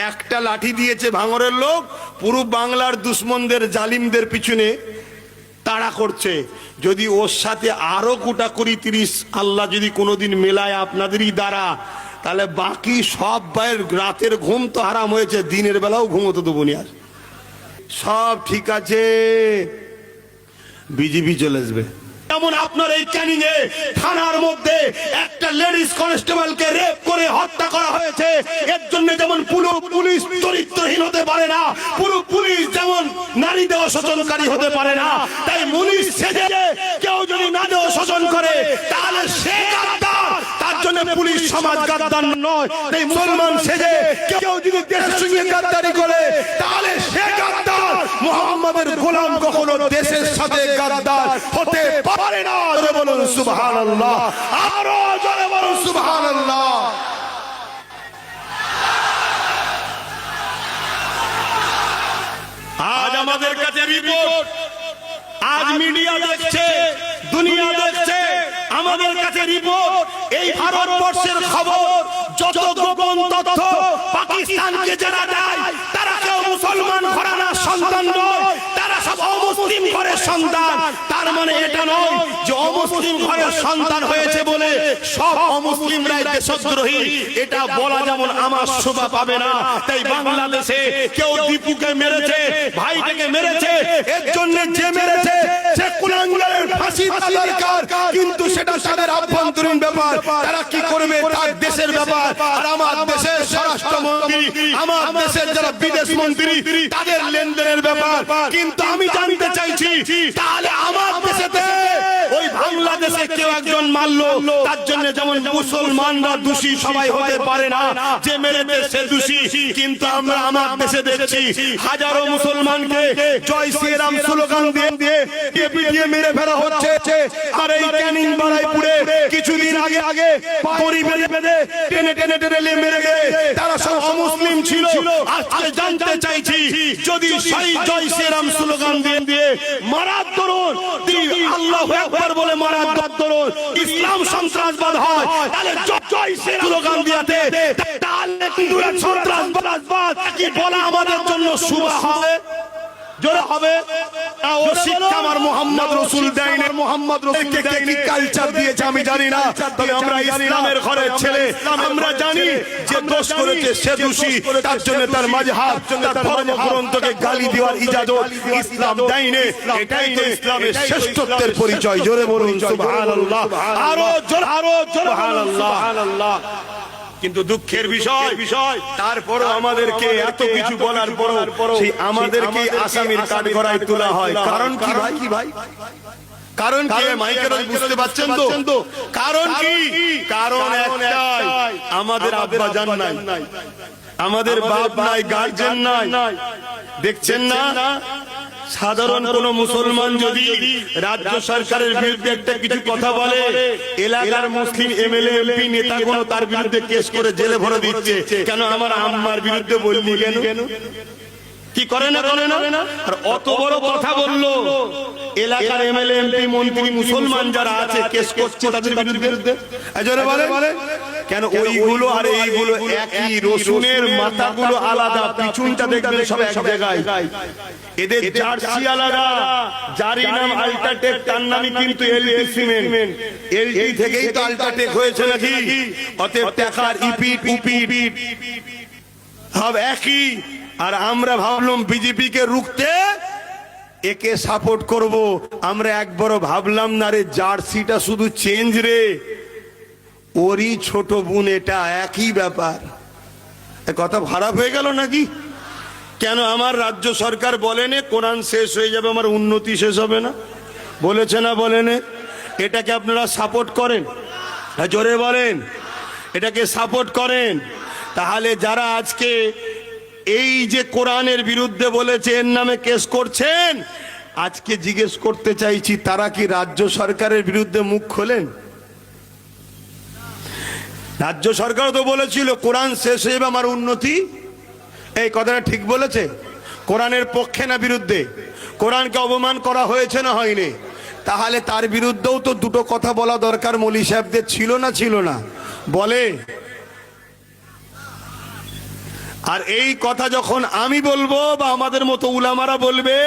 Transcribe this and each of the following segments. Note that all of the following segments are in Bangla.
একটা লাঠি দিয়েছে ভাঙরের লোক, পুরো বাংলার দুশ্মনদের জালিমদের পিছনে তাড়া করছে। যদি ওর সাথে আরো কোটাকুরি 30 আল্লাহ যদি কোনোদিন মেলায় আপনাদেরই দ্বারা, তাহলে বাকি সব ভাইয়ের রাতের ঘুম তো হারাম হয়েছে, দিনের বেলাও ঘুমোতে দেবো নি আর। সব ঠিক আছে, বিজেপি চলে আসবে। যেমন আপনার এই ক্যানিং এ থানার মধ্যে একটা লেডিস কনস্টেবলকে রেপ করে হত্যা করা হয়েছে, এর জন্য যেমন পুরো পুলিশ চরিত্রহীন হতে পারে না, পুরো পুলিশ যেমন নারী দেহ শোষণকারী হতে পারে না, তাই পুলিশ সেজে কেউ যদি না দেহ শোষণ করে তাহলে সে গাদ্দার, তার জন্য পুলিশ সমাজ গাদ্দার নয়। তাই মুসলমান সেজে কেউ যদি দেশের সঙ্গে গাদ্দারি করে তাহলে সে গাদ্দার। মুহাম্মাদের গোলাম কখনো দেশের সাথে গাদ্দার হতে পারে না। জোরে বলুন সুবহানাল্লাহ, আরো জোরে বলুন সুবহানাল্লাহ। আজ আমাদের কাছে রিপোর্ট, আজ মিডিয়া দেখছে, দুনিয়া দেখছে, আমাদের কাছে রিপোর্ট, এই ভারতবর্ষের খবর, যত গোপন তথ্য পাকিস্তানকে যারা দেয় তারা কেউ মুসলমান ঘরানার সন্তান নয়, তারা সব অমুসলিম ঘরের সন্তান। তার মানে এটা নয় যে অমুসলিম ঘরের সন্তান হয়েছে বলে সব অমুসলিমরাই দেশদ্রোহী, এটা বলা যেমন আমার শোভা পাবে না। তাই বাংলাদেশে কেউ দীপুকে মেরেছে, ভাইটাকে মেরেছে, এর জন্য যে মেরেছে সে কুলাঙ্গারের ফাঁসি দরকার, কিন্তু সেটা তাদের আভ্যন্তরীণ ব্যাপার, তারা কি করবে তার দেশের ব্যাপার। আর আমার দেশের স্বরাষ্ট্রমন্ত্রী, আমার দেশের যারা বিদেশ মন্ত্রী, তাদের লেনদেনের ব্যাপার। কিন্তু আমি জানতে চাইছি, তাহলে আমার দেশেতে ওই বাংলাদেশে কেউ একজন মারলো, তার জন্য যেমন মুসলমানরা দোষী সবাই হতে পারে না, যে মেরেছে সে দোষী। কিন্তু আমরা আমার দেশে দেখছি হাজারো মুসলমানকে জয় শ্রীরাম স্লোগান দিয়ে দিয়ে পিটিয়ে মেরে ফেলা হচ্ছে। আর এই ক্যানিং বারাইপুরে কিছুদিন আগে দড়ি বেঁধে বেঁধে টেনে টেনে টেনে মেরে গেলে তারা সব অমুসলিম ছিল। আজকে জানতে চাইছি, যদি সেই জয় শ্রীরাম স্লোগান দিয়ে মারার দরুন, আল্লাহু আকবার বলে মারার দরুন ইসলাম সন্ত্রাসবাদ হয়, তাহলে জয় শ্রীরাম স্লোগান দিয়াতে তাহলে কিন্তু সন্ত্রাসবাদ কি বলা আমাদের জন্য শুভ হবে? জোরে হবে? শিক্ষা আমার মোহাম্মদ রাসূল দেয়নি, মোহাম্মদ রাসূলকে কি কালচার দিয়েছে আমি জানি না, তবে আমরা ইসলামের ঘরের ছেলে, আমরা জানি যে দোষ করেছে সে দোষী, তার জন্য তার মাযহাব, তার ধর্মগ্রন্থকে গালি দেওয়ার ইজাজত ইসলাম দেয়নি। এটাই তো ইসলামের শ্রেষ্ঠত্বের পরিচয়। জোরে বলুন সুবহানাল্লাহ, আরো জোরে সুবহানাল্লাহ। কিন্তু দুঃখের বিষয় তারপরও আমাদেরকে এত কিছু বলার পরও সেই আমাদেরকে আসামির কাঠগড়ায় তোলা হয়। কারণ কি ভাই? কারণ কি? মাইকের বুঝতে পারছেন তো কারণ কি? কারণ একটাই, আমাদের আব্বা জান নাই, আমাদের বাপ নাই, গার্জেন নাই। দেখছেন না, সাধারণ কোন মুসলমান যদি রাজ্য সরকারের বিরুদ্ধে একটা কিছু কথা বলে, এলাকার মুসলিম এমএলএ এমপি নেতাগণ তার বিরুদ্ধে কেস করে জেলে ভরে দিচ্ছে। কেন? আমার আম্মার বিরুদ্ধে বললি কেন? কি করে না? আর অত বড় কথা বললো, এলাকার এমএলএ এমপি মন্ত্রী মুসলমান যারা আছে কেস করছে তাদের বিরুদ্ধে। বলে কেন? ওইগুলো আর এইগুলো একই, রসুনের মাথাগুলো আলাদা, পিছনটা দেখবেন সব এক জায়গায়। এদের জার্সি আলাদা, যারই নাম আল্ট্রাটেক তার নামই কিন্তু এলটি সিমেন্ট। এলটি থেকেই তো আল্ট্রাটেক হয়েছে নাকি? অতএব টাকার ইপিট উপিট সব একই। আর আমরা ভাবলাম বিজেপি কে রুখতে একে সাপোর্ট করব, আমরা একবারও ভাবলাম না রে জার্সিটা শুধু চেঞ্জ রে, ওরই ছোট বোন, এটা একই ব্যাপার। কথা খারাপ হয়ে গেল নাকি? কেন আমার রাজ্য সরকার বলেনে কোরআন শেষ হয়ে যাবে, আমার উন্নতি শেষ হবে না? বলেছে না বলেনে? এটাকে আপনারা সাপোর্ট করেন? জোরে বলেন, এটাকে সাপোর্ট করেন? তাহলে যারা আজকে এই যে কোরআনের বিরুদ্ধে বলেছে এর নামে কেস করছেন, আজকে জিজ্ঞেস করতে চাইছি, তারা কি রাজ্য সরকারের বিরুদ্ধে মুখ খোলেন? রাজ্য সরকার তো বলেছিল কোরআন শেষ হয়ে যাবে আমার উন্নতি। এই কথাটা ঠিক বলেছে? কোরআনের পক্ষে না বিরুদ্ধে? কোরআনকে অপমান করা হয়েছে না হয়নি? তাহলে তার বিরুদ্ধেও তো দুটো কথা বলা দরকার মৌলী সাহেবদের, ছিল না? বলে আর এই কথা যখন আমি বলবো বা আমাদের মতো উলামারা বলবে,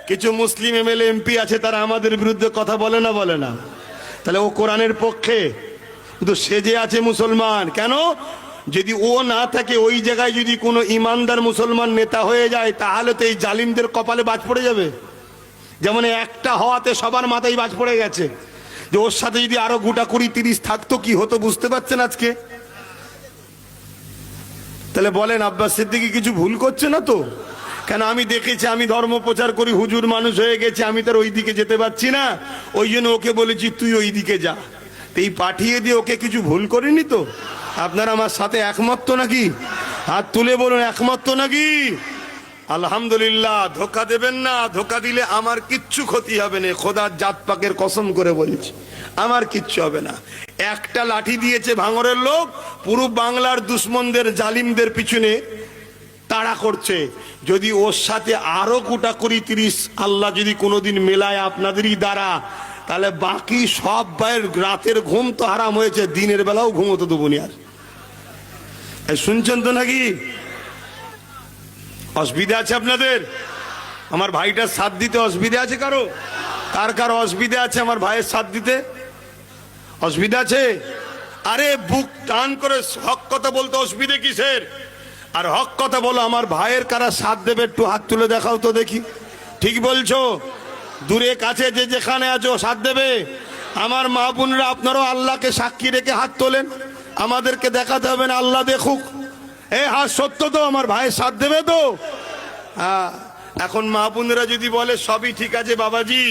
কিছু মুসলিম এমএলএ এমপি আছে তারা আমাদের বিরুদ্ধে কথা বলে না, বলে না? তাহলে ও কোরআনের পক্ষে, তো সেজে আছে মুসলমান কেন? যদি ও না থাকে, ওই জায়গায় যদি কোনো ইমানদার মুসলমান নেতা হয়ে যায়, তাহলে তো এই জালিমদের কপালে বাজ পড়ে যাবে। যেমন একটা হওয়াতে সবার মাথায় বাজ পড়ে গেছে, যে ওর সাথে যদি আরো গোটা 20-30 থাকতো কি হতো বুঝতে পারছেন আজকে? তাহলে বলেন আব্বাস সিদ্দিকী কিছু ভুল করছে না তো? কেন আমি দেখেছি, আমি ধর্ম প্রচার করি, হুজুর মানুষ হয়ে গেছে, আমি তার ওই দিকে যেতে পারছি না, ওই জন্য ওকে বলেছি তুই ওই দিকে যা। এই পাঠিয়ে দিয়ে ওকে কিছু ভুল করিনি তো? আপনারা আমার সাথে একমত তো নাকি? হাত তুলে বলুন একমত তো নাকি? আলহামদুলিল্লাহ। ধোকা দেবেন না, ধোকা দিলে আমার কিচ্ছু ক্ষতি হবে না, খোদার জাত পাকের কসম করে বলছি, আমার কিচ্ছু হবে না। একটা লাঠি দিয়েছে ভাঙরের লোক, পুরো বাংলার দুশ্মনদের জালিমদের পিছনে তাড়া করছে। যদি ওর সাথে আরো গোটা 20-30 আল্লাহ যদি কোনোদিন মেলায় আপনাদেরই দ্বারা, তাহলে বাকি সব ভাইয়ের রাতের ঘুম তো হারাম হয়েছে, দিনের বেলাও ঘুমোতে দেবো নি আর। শুনছেন তো নাকি? অসুবিধা আছে আপনাদের? আমার ভাইটার সাথ দিতে অসুবিধা আছে কারো? কার কার অসুবিধা আছে আমার ভাইয়ের সাথ দিতে? অসুবিধা আছে? আরে বুক টান করে হক কথা বলতে অসুবিধা কিসের? আর হক কথা বলো, আমার ভাইয়ের কারা সাথ দেবে একটু হাত তুলে দেখাও তো দেখি। ঠিক বলছো? দূরে কাছে যে যেখানে আছো সাথ দেবে। আমার মা বোনরা আপনারাও আল্লাহকে সাক্ষী রেখে হাত তোলেন, আমাদেরকে দেখাতে হবে না, আল্লাহ দেখুক। এই হাত সত্য তো? আমার ভাইয়ের সাথ দেবে তো? হ্যাঁ। এখন মা বোনেরা যদি বলে সবই ঠিক আছে বাবাজি,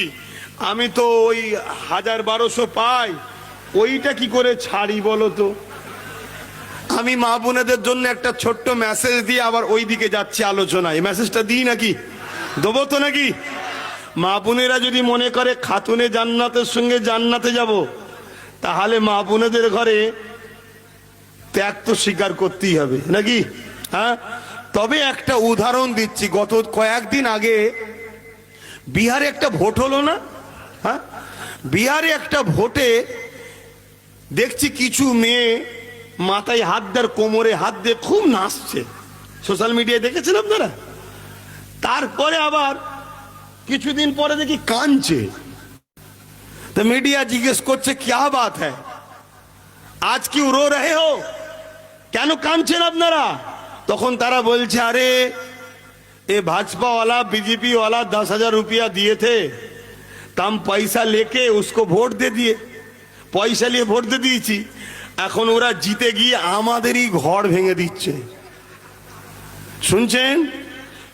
আমি তো ওই 1000-1200 পাই, ওইটা কি করে ছাড়ি বলো তো? আমি মা বোনেদের জন্য একটা ছোট্ট মেসেজ দিয়ে আবার ওই দিকে যাচ্ছি আলোচনায়। মেসেজটা দিই নাকি? দেবো তো নাকি? মা বোনেরা যদি মনে করে খাতুনে জান্নাতের সঙ্গে জান্নাতে যাব, তাহলে মা বোনেদের ঘরে ত্যাগ তো স্বীকার করতেই হবে নাকি? হ্যাঁ। তবে একটা উদাহরণ দিচ্ছি, গত কয়েকদিন আগে বিহারে একটা ভোট হলো না? হ্যাঁ, বিহারে একটা ভোটে দেখছি কিছু মেয়ে মাথায় হাত দেয়, কোমরে হাত দিয়ে খুব নাচছে, সোশ্যাল মিডিয়ায় দেখেছেন আপনারা? তারপরে আবার কিছুদিন পরে দেখি কাঁদছে। তো মিডিয়া জিজ্ঞেস করছে क्या बात है, আজ क्यों रो रहे हो, কেন কাঁদছেন আপনারা? তখন তারা বলছে अरे ये भाजपा वाला बीजेपी वाला 10,000 रुपया दिए थे, तो हम पैसा लेके उसको वोट दे दिए, পয়সা নিয়ে ভোট দিয়ে দিয়েছি, এখন ওরা জিতে গিয়ে আমাদেরই ঘর ভেঙে দিচ্ছে। শুনছেন?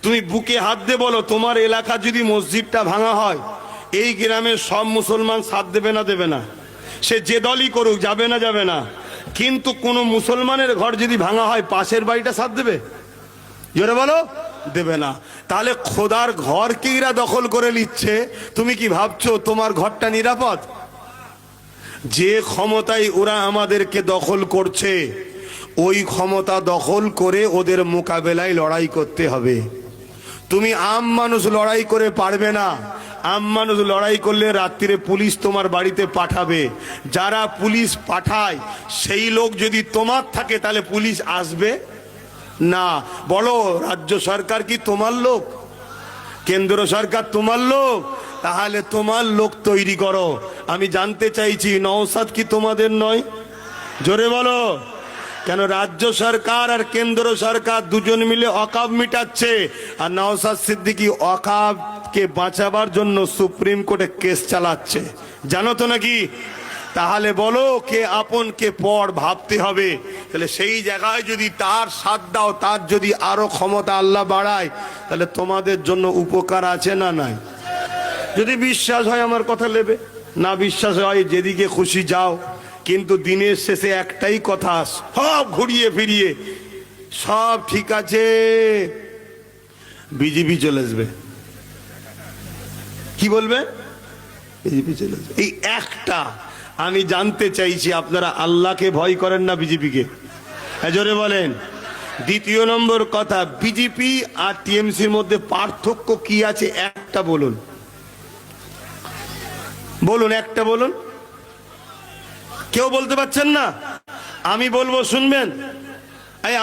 তুমি বুকে হাত দিয়ে বলো, তোমার এলাকা যদি মসজিদটা ভাঙা হয়, এই গ্রামের সব মুসলমান সাথ দেবে না? দেবে না? সে যে দলই করুক, যাবে না? যাবে না? কিন্তু কোন মুসলমানের ঘর যদি ভাঙা হয়, পাশের বাড়িটা সাথ দেবে? জোরে বলো, দেবে না। তাহলে খোদার ঘরকে এরা দখল করে নিচ্ছে, তুমি কি ভাবছো তোমার ঘরটা নিরাপদ? যে ক্ষমতায় ওরা আমাদেরকে দখল করছে, ওই ক্ষমতা দখল করে ওদের মোকাবেলায় লড়াই করতে হবে। তুমি আম মানুষ লড়াই করে পারবে না। আম মানুষ লড়াই করলে রাত্রিরে পুলিশ তোমার বাড়িতে পাঠাবে। যারা পুলিশ পাঠায় সেই লোক যদি তোমার থাকে, তাহলে পুলিশ আসবে না। বলো, রাজ্য সরকার কি তোমার লোক? কেন্দ্র সরকার তোমার লোক? তাহলে তোমার লোক তৈরি করো। আমি জানতে চাইছি, নওশাদ কি তোমাদের নয়? জোরে বলো। কেন রাজ্য সরকার আর কেন্দ্র সরকার দুজন মিলে অকাব মিটাচ্ছে, আর নওশাদ সিদ্দিকী অকাবকে বাঁচাবার জন্য সুপ্রিম কোর্টে কেস চালাচ্ছে, জানো তো নাকি? তাহলে বলো, কে আপন কে পর ভাবতে হবে। তাহলে সেই জায়গায় যদি তার সাথ দাও, তার যদি আরো ক্ষমতা আল্লাহ বাড়ায়, তাহলে তোমাদের জন্য উপকার আছে না নাই? যদি বিশ্বাস হয় আমার কথা নেবে, না বিশ্বাস হয় যেদিকে খুশি যাও। কিন্তু দিনের শেষে একটাই কথা, সব ঘুরিয়ে ফিরিয়ে সব ঠিক আছে, বিজেপি চলে আসবে। কি বলবে? বিজেপি চলে আসবে। এই একটা। আমি জানতে চাইছি, আপনারা আল্লাহকে ভয় করেন না বিজেপিকে? জোরে বলেন। দ্বিতীয় নম্বর কথা, বিজেপি আর টিএমসির মধ্যে পার্থক্য কি আছে একটা বলুন, বলুন একটা বলুন। কেউ বলতে পারছেন না? আমি বলবো, শুনবেন?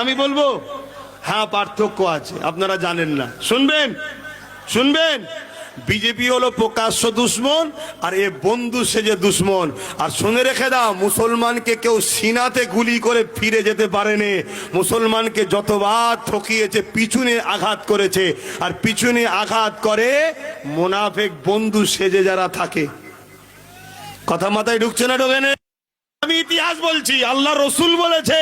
আমি বলবো? হ্যাঁ পার্থক্য আছে, আপনারা জানেন না। শুনবেন শুনবেন, বিজেপি হলো প্রকাশ্য দুশ্মন আর এ বন্ধু সেজে দুশ্মন। আর শুনে রেখে দাও, মুসলমানকে কেউ সিনাতে গুলি করে ফিরে যেতে পারেনি। মুসলমানকে যতবার ঠকিয়েছে পিছনে আঘাত করেছে, আর পিছনে আঘাত করে মুনাফিক বন্ধু সেজে যারা থাকে। কথা মাথায় ঢুকছে না ঢোকে না? আমি ইতিহাস বলছি, আল্লাহ রসুল বলেছে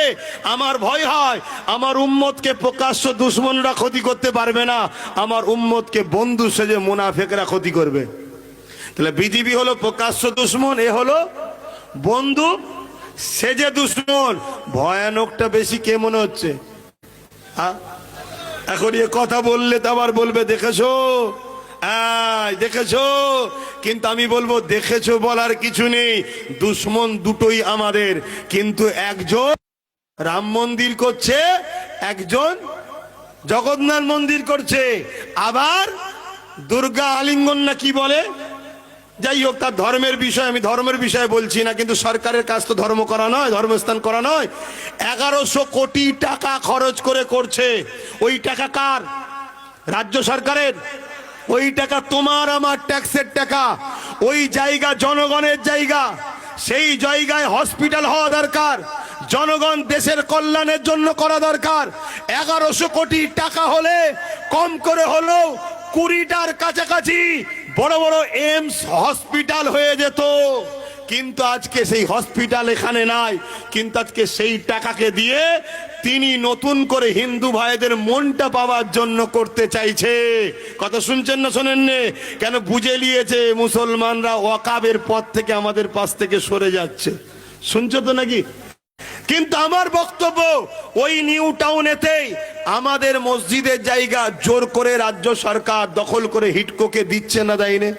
আমার ভয় হয় আমার উম্মতকে প্রকাশ্য দুশ্মনরা ক্ষতি করতে পারবে না, আমার উম্মতকে বন্ধু সেজে মুনাফিকরা ক্ষতি করবে। তাহলে বিজেপি হলো প্রকাশ্য দুশ্মন, এ হলো বন্ধু সেজে দুশ্মন। ভয়ানকটা বেশি কে মনে হচ্ছে? হ্যাঁ, এখন এ কথা বললে তো আবার বলবে দেখেছো দেখেছো, কিন্তু আমি বলবো দেখেছো বলার কিছু নেই, দুশ্মন দুটোই আমাদের। কিন্তু একজন রাম মন্দির করছে, একজন জগন্নাথ মন্দির করছে, আবার দুর্গা আলিঙ্গন না কি বলে, যাই হোক তার ধর্মের বিষয়, আমি ধর্মের বিষয়ে বলছি না, কিন্তু সরকারের কাজ তো ধর্ম করা নয়, ধর্মস্থান করা নয়। 1100 কোটি টাকা খরচ করে করছে। ওই টাকা কার? রাজ্য সরকারের। ওই টাকা তোমার আমার ট্যাক্সের টাকা। ওই জায়গা জনগণের জায়গা, সেই জায়গায় হসপিটাল হওয়া দরকার, জনগণ দেশের কল্যাণের জন্য করা দরকার। 1100 কোটি টাকা হলে কম করে হলেও 20টার কাছাকাছি বড় বড় এইমস হসপিটাল হয়ে যেত। কিন্তু আজকে সেই হসপিটাল এখানে নাই, কিন্তু আজকে সেই টাকাকে দিয়ে তিনি নতুন করে হিন্দু ভাইদের মনটা পাওয়ার জন্য করতে চাইছে। কথা শুনছেন না শোনেননি? কেন বুঝে নিয়েছে মুসলমানরা ওয়াকাবের পথ থেকে আমাদের পাশ থেকে সরে যাচ্ছে। শুনছো তো নাকি? কিন্তু আমার বক্তব্য, ওই নিউ টাউনেতেই আমাদের মসজিদের জায়গা জোর করে রাজ্য সরকার দখল করে হিটকোকে দিচ্ছে না, দেয়নি?